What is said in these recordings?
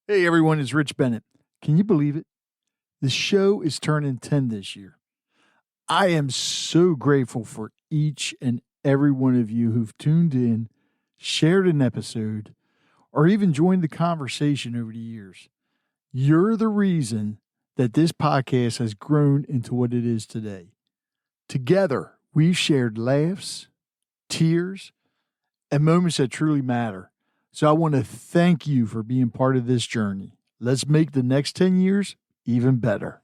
Hey everyone, it's Rich Bennett. Can you believe it? The show is turning 10 this year. I am so grateful for each and every one of you who've tuned in, shared an episode, or even joined the conversation over the years. You're the reason that this podcast has grown into what it is today. Together, we've shared laughs, tears, and moments that truly matter. So I want to thank you for being part of this journey. Let's make the next 10 years even better.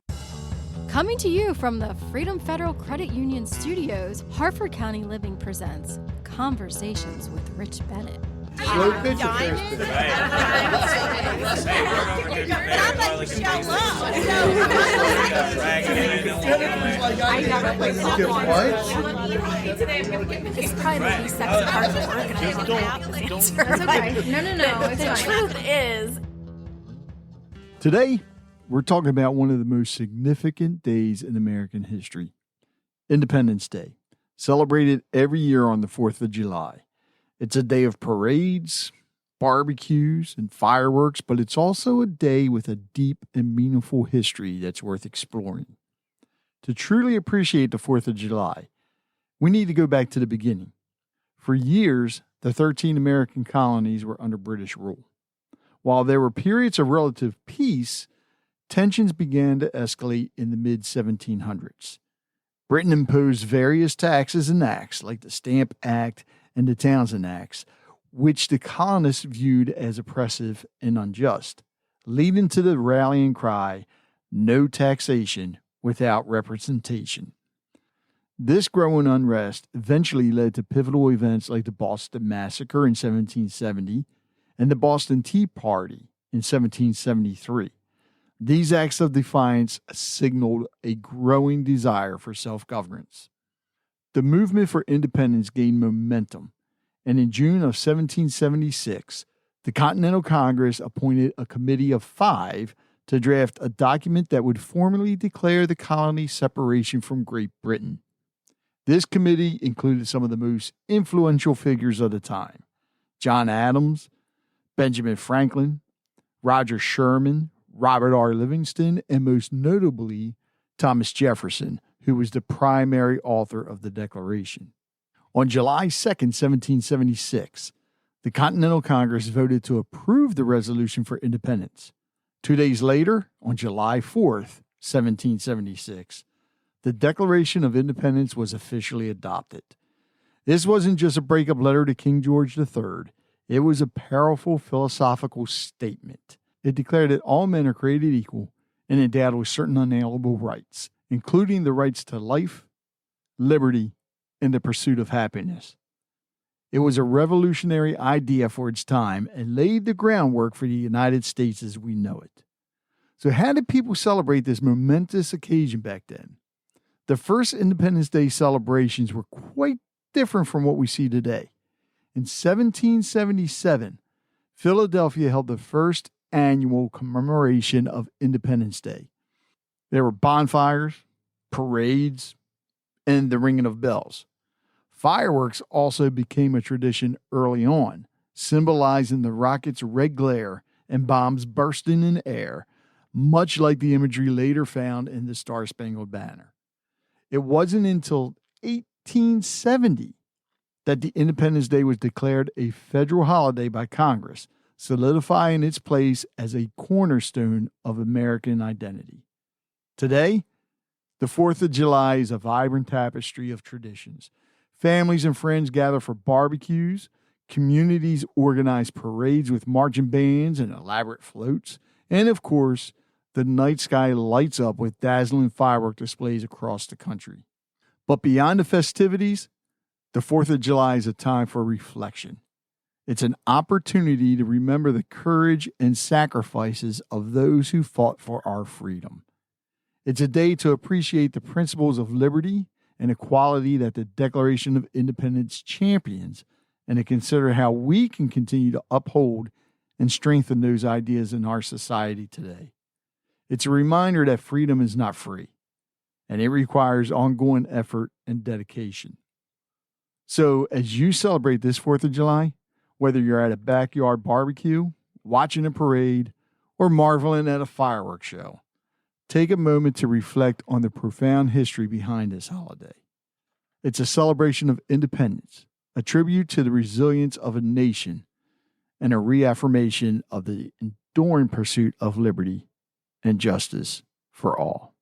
Coming to you from the Freedom Federal Credit Union Studios, Harford County Living presents Conversations with Rich Bennett. Slow pitch affairs Hey, Not like to show love. It's probably the sexy part of organizing. It's okay. No. It's The fine. truth is, Today, we're talking about one of the most significant days in American history, Independence Day, celebrated every year on the 4th of July. It's a day of parades, barbecues, and fireworks, but it's also a day with a deep and meaningful history that's worth exploring. To truly appreciate the 4th of July, we need to go back to the beginning. For years, the 13 American colonies were under British rule. While there were periods of relative peace, tensions began to escalate in the mid-1700s. Britain imposed various taxes and acts like the Stamp Act and the Townshend Acts, which the colonists viewed as oppressive and unjust, leading to the rallying cry, "No taxation without representation." This growing unrest eventually led to pivotal events like the Boston Massacre in 1770 and the Boston Tea Party in 1773. These acts of defiance signaled a growing desire for self-governance. The movement for independence gained momentum, and in June of 1776, the Continental Congress appointed a committee of 5 to draft a document that would formally declare the colony's separation from Great Britain. This committee included some of the most influential figures of the time: John Adams, Benjamin Franklin, Roger Sherman, Robert R. Livingston, and most notably, Thomas Jefferson, who was the primary author of the Declaration. On July 2nd, 1776, the Continental Congress voted to approve the resolution for independence. 2 days later, on July 4th, 1776, the Declaration of Independence was officially adopted. This wasn't just a breakup letter to King George III. It was a powerful philosophical statement. It declared that all men are created equal and endowed with certain unalienable rights, including the rights to life, liberty, and the pursuit of happiness. It was a revolutionary idea for its time and laid the groundwork for the United States as we know it. So how did people celebrate this momentous occasion back then? The first Independence Day celebrations were quite different from what we see today. In 1777, Philadelphia held the first annual commemoration of Independence Day. There were bonfires, parades, and the ringing of bells. Fireworks also became a tradition early on, symbolizing the rocket's red glare and bombs bursting in the air, much like the imagery later found in the Star-Spangled Banner. It wasn't until 1870 that the Independence Day was declared a federal holiday by Congress, solidifying its place as a cornerstone of American identity. Today, the 4th of July is a vibrant tapestry of traditions. Families and friends gather for barbecues, communities organize parades with marching bands and elaborate floats, and of course, the night sky lights up with dazzling firework displays across the country. But beyond the festivities, the 4th of July is a time for reflection. It's an opportunity to remember the courage and sacrifices of those who fought for our freedom. It's a day to appreciate the principles of liberty and equality that the Declaration of Independence champions, and to consider how we can continue to uphold and strengthen those ideas in our society today. It's a reminder that freedom is not free, and it requires ongoing effort and dedication. So as you celebrate this 4th of July, whether you're at a backyard barbecue, watching a parade, or marveling at a fireworks show. Take a moment to reflect on the profound history behind this holiday. It's a celebration of independence, a tribute to the resilience of a nation, and a reaffirmation of the enduring pursuit of liberty and justice for all.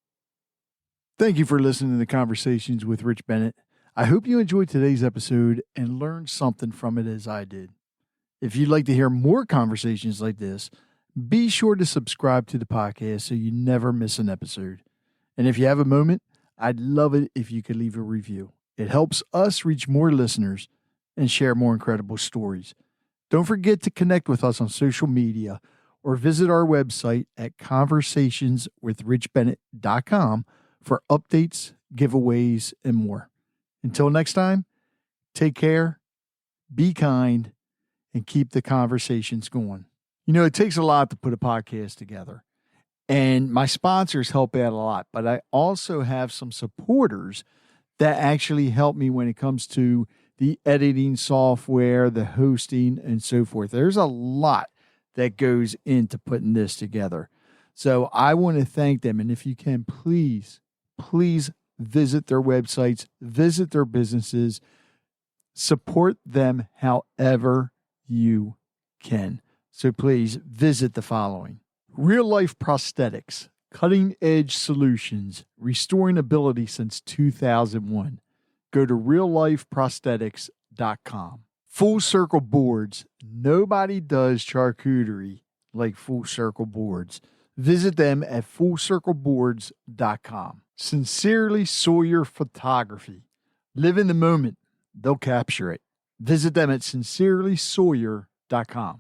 Thank you for listening to Conversations with Rich Bennett. I hope you enjoyed today's episode and learned something from it as I did. If you'd like to hear more conversations like this, be sure to subscribe to the podcast so you never miss an episode. And if you have a moment, I'd love it if you could leave a review. It helps us reach more listeners and share more incredible stories. Don't forget to connect with us on social media or visit our website at conversationswithrichbennett.com for updates, giveaways, and more. Until next time, take care, be kind, and keep the conversations going. You know, it takes a lot to put a podcast together, and my sponsors help out a lot, but I also have some supporters that actually help me when it comes to the editing software, the hosting, and so forth. There's a lot that goes into putting this together. So I want to thank them. And if you can, please visit their websites, visit their businesses, support them however you can. So please visit the following: Real Life Prosthetics, cutting edge solutions, restoring ability since 2001. Go to reallifeprosthetics.com. Full Circle Boards. Nobody does charcuterie like Full Circle Boards. Visit them at fullcircleboards.com. Sincerely Sawyer Photography. Live in the moment. They'll capture it. Visit them at sincerelysawyer.com.